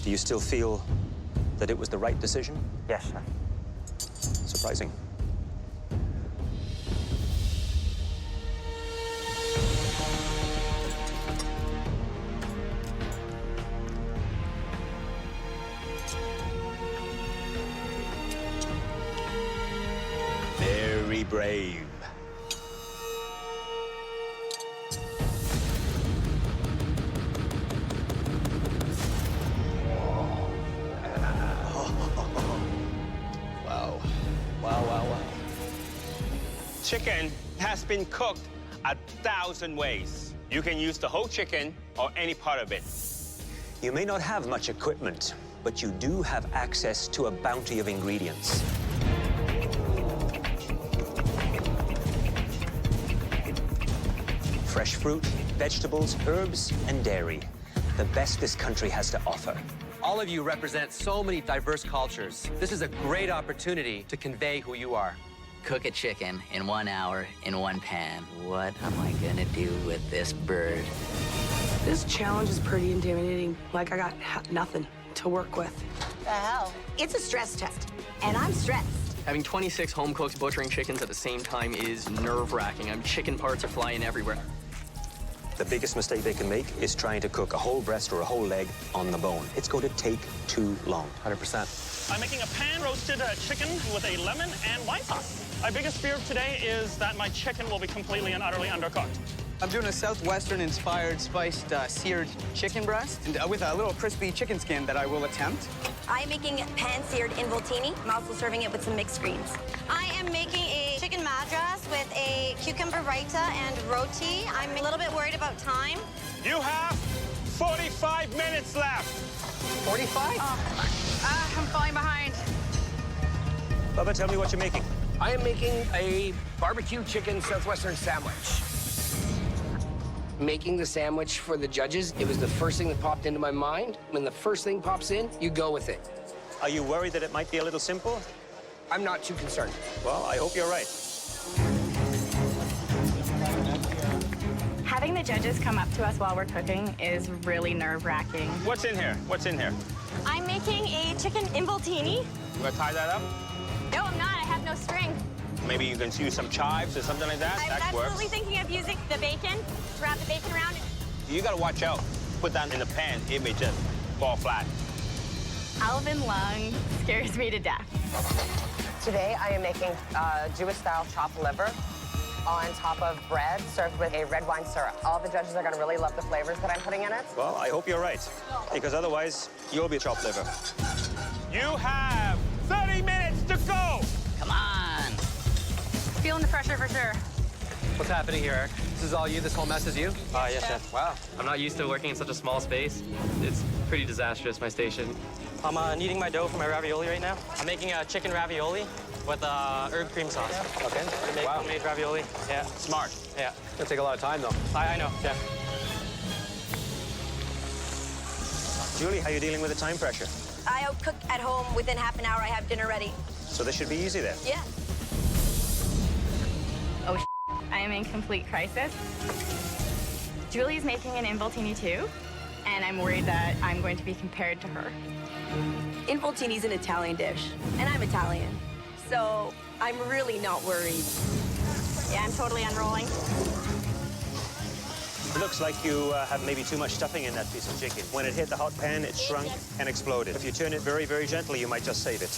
Do you still feel that it was the right decision? Yes, sir. Surprising. Very brave. Wow. Wow, wow, wow. Chicken has been cooked 1,000 ways. You can use the whole chicken or any part of it. You may not have much equipment, but you do have access to a bounty of ingredients. Fresh fruit, vegetables, herbs, and dairy. The best this country has to offer. All of you represent so many diverse cultures. This is a great opportunity to convey who you are. Cook a chicken in 1 hour in one pan. What am I gonna do with this bird? This challenge is pretty intimidating. Like, I got nothing to work with. The hell? It's a stress test, and I'm stressed. Having 26 home cooks butchering chickens at the same time is nerve-wracking. Chicken parts are flying everywhere. The biggest mistake they can make is trying to cook a whole breast or a whole leg on the bone. It's going to take too long. 100%. I'm making a pan-roasted chicken with a lemon and white sauce. My biggest fear today is that my chicken will be completely and utterly undercooked. I'm doing a Southwestern-inspired spiced seared chicken breast with a little crispy chicken skin that I will attempt. I'm making pan-seared involtini. I'm also serving it with some mixed greens. I am making a chicken madras with a cucumber raita and roti. I'm a little bit worried about time. You have 45 minutes left. 45? I'm falling behind. Bubba, tell me what you're making. I am making a barbecue chicken Southwestern sandwich. Making the sandwich for the judges, it was the first thing that popped into my mind. When the first thing pops in, you go with it. Are you worried that it might be a little simple? I'm not too concerned. Well, I hope you're right. Having the judges come up to us while we're cooking is really nerve-wracking. What's in here? What's in here? I'm making a chicken involtini. You gonna tie that up? No, I'm not. I have no string. Maybe you can use some chives or something like that. I was That absolutely works. thinking of using the bacon, to wrap the bacon around. You gotta watch out. Put that in the pan, it may just fall flat. Alvin lung scares me to death. Today, I am making Jewish-style chopped liver on top of bread served with a red wine syrup. All the judges are gonna really love the flavors that I'm putting in it. Well, I hope you're right, because otherwise, you'll be chopped liver. You have 30 minutes to go. Come on. Feeling the pressure for sure. What's happening here, Eric? This is all you? This whole mess is you? Yes, Chef. Wow. I'm not used to working in such a small space. It's pretty disastrous, my station. I'm kneading my dough for my ravioli right now. I'm making a chicken ravioli with herb cream sauce. Okay. Make Wow. homemade ravioli. Yeah. Smart. Yeah. It's gonna take a lot of time, though. I know. Yeah. Julie, how are you dealing with the time pressure? I cook at home. Within half an hour, I have dinner ready. So this should be easy then. Yeah. Oh, I am in complete crisis. Julie's making an involtini too, and I'm worried that I'm going to be compared to her. Involtini's an Italian dish, and I'm Italian. So I'm really not worried. Yeah, I'm totally unrolling. It looks like you have maybe too much stuffing in that piece of chicken. When it hit the hot pan, it shrunk and exploded. If you turn it very, very gently, you might just save it.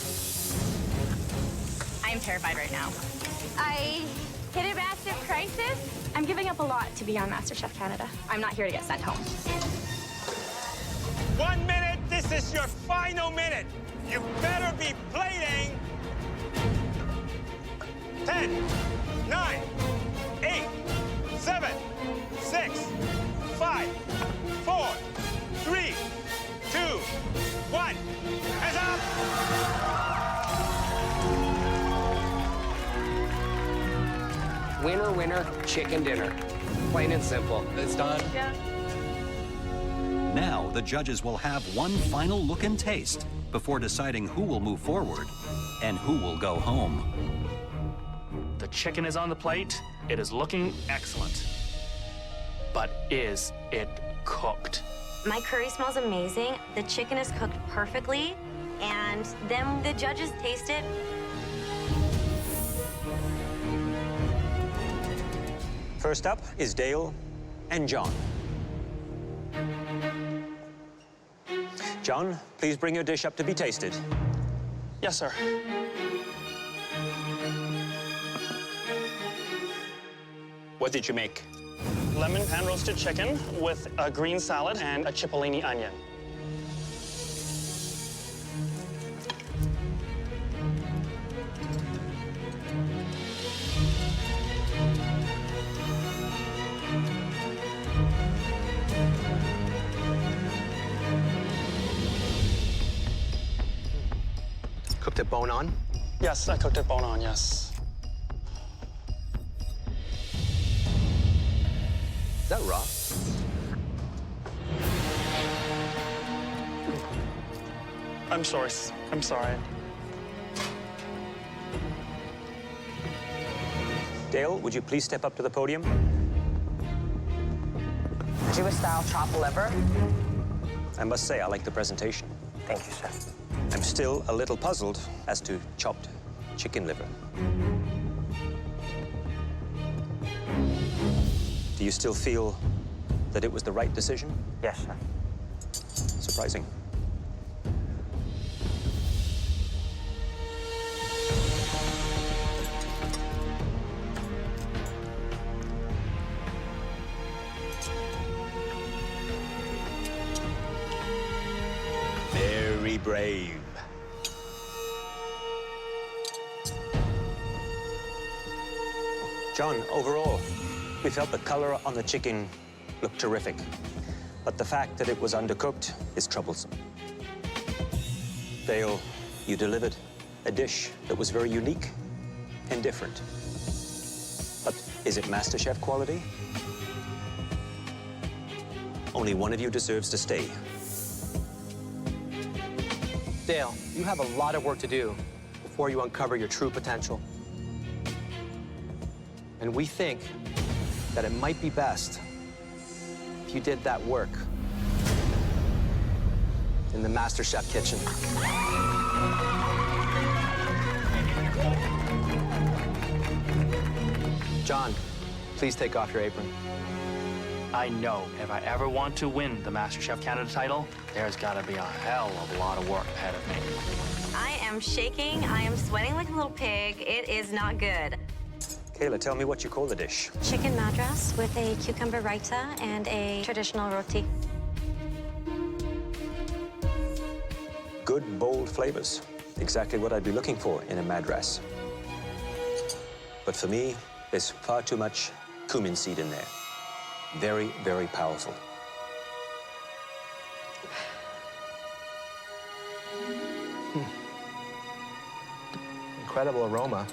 I am terrified right now. I hit a massive crisis. I'm giving up a lot to be on MasterChef Canada. I'm not here to get sent home. 1 minute, this is your final minute. You better be plating. 10, 9, 8, 7, 6, 5, 4, 3, 2, 1. Hands up! Winner, winner, chicken dinner. Plain and simple. It's done. Yeah. Now, the judges will have one final look and taste before deciding who will move forward and who will go home. The chicken is on the plate. It is looking excellent. But is it cooked? My curry smells amazing. The chicken is cooked perfectly. And then the judges taste it. First up is Dale and John. John, please bring your dish up to be tasted. Yes, sir. What did you make? Lemon pan-roasted chicken with a green salad and a cipollini onion. Cooked it bone on? Yes, I cooked it bone on, yes. Is that raw? I'm sorry. I'm sorry. Dale, would you please step up to the podium? Jewish-style chopped liver. I must say, I like the presentation. Thank you, sir. I'm still a little puzzled as to chopped chicken liver. Do you still feel that it was the right decision? Yes, sir. Surprising. Very brave. John, overall, we felt the color on the chicken looked terrific, but the fact that it was undercooked is troublesome. Dale, you delivered a dish that was very unique and different. But is it MasterChef quality? Only one of you deserves to stay. Dale, you have a lot of work to do before you uncover your true potential. And we think that it might be best if you did that work in the MasterChef kitchen. John, please take off your apron. I know if I ever want to win the MasterChef Canada title, there's got to be a hell of a lot of work ahead of me. I am shaking. I am sweating like a little pig. It is not good. Kayla, tell me what you call the dish. Chicken madras with a cucumber raita and a traditional roti. Good, bold flavors. Exactly what I'd be looking for in a madras. But for me, there's far too much cumin seed in there. Very, very powerful. Incredible aroma.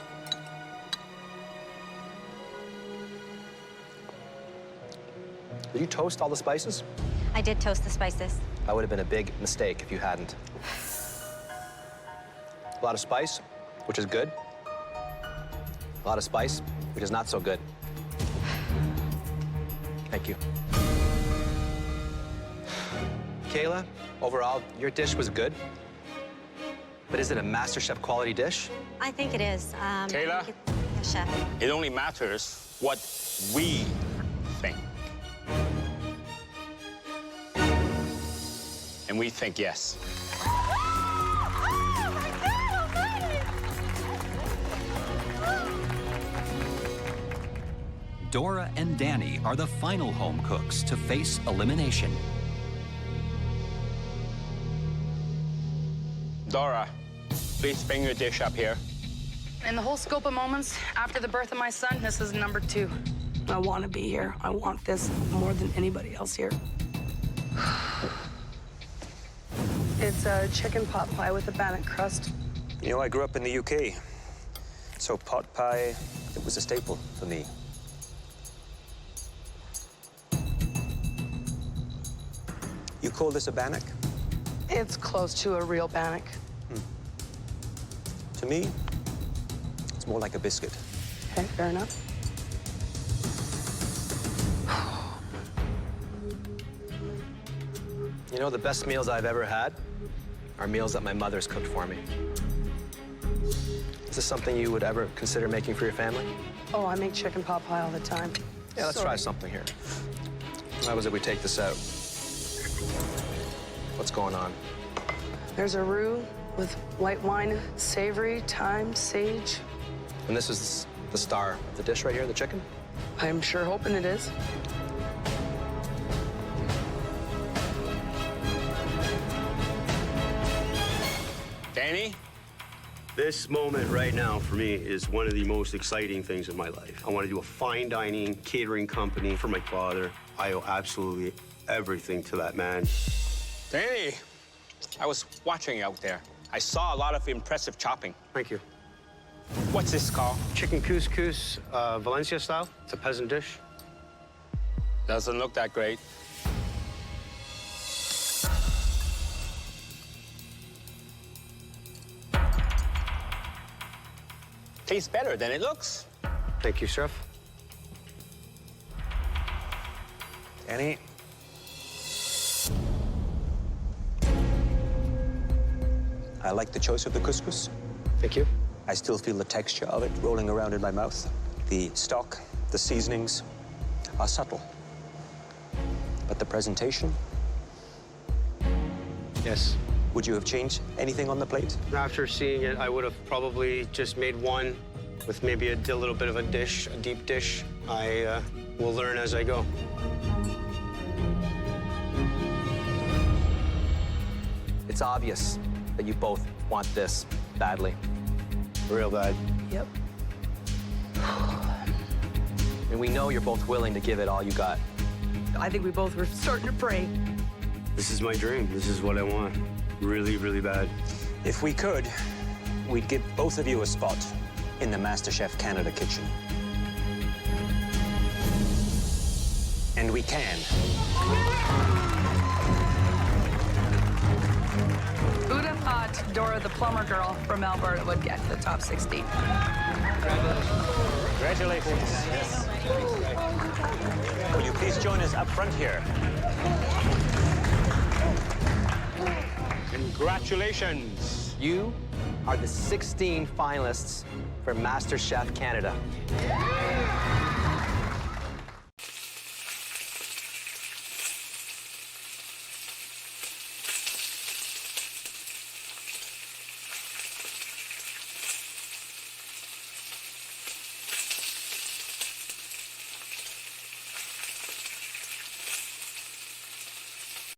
Did you toast all the spices? I did toast the spices. That would have been a big mistake if you hadn't. A lot of spice, which is good. A lot of spice, which is not so good. Thank you. Kayla, overall, your dish was good. But is it a MasterChef quality dish? I think it is. Kayla? Yes, chef. It only matters what we think. And we think yes. Dora and Danny are the final home cooks to face elimination. Dora, please bring your dish up here. In the whole scope of moments after the birth of my son, this is number 2. I want to be here. I want this more than anybody else here. It's a chicken pot pie with a bannock crust. You know, I grew up in the UK, so pot pie, it was a staple for me. You call this a bannock? It's close to a real bannock. To me, it's more like a biscuit. Okay, fair enough. You know, the best meals I've ever had are meals that my mother's cooked for me. Is this something you would ever consider making for your family? Oh, I make chicken pot pie all the time. Yeah, let's try something here. How was it we take this out? What's going on? There's a roux with white wine, savory, thyme, sage. And this is the star of the dish right here, the chicken? I'm sure hoping it is. Danny? This moment right now for me is one of the most exciting things in my life. I want to do a fine dining catering company for my father. I owe absolutely everything to that man. Danny, I was watching out there. I saw a lot of impressive chopping. Thank you. What's this called? Chicken couscous, Valencia style. It's a peasant dish. Doesn't look that great. Tastes better than it looks. Thank you, chef. Danny? I like the choice of the couscous. Thank you. I still feel the texture of it rolling around in my mouth. The stock, the seasonings are subtle. But the presentation? Yes. Would you have changed anything on the plate? After seeing it, I would have probably just made one with maybe a little bit of a dish, a deep dish. I will learn as I go. It's obvious that you both want this badly. Real bad. Yep. And we know you're both willing to give it all you got. I think we both were starting to pray. This is my dream. This is what I want. Really, really bad. If we could, we'd give both of you a spot in the MasterChef Canada kitchen. And we can. Who'd have thought Dora the plumber girl from Alberta would get to the top 60? Congratulations. Yes. Will you please join us up front here? Congratulations. You are the 16 finalists for MasterChef Canada.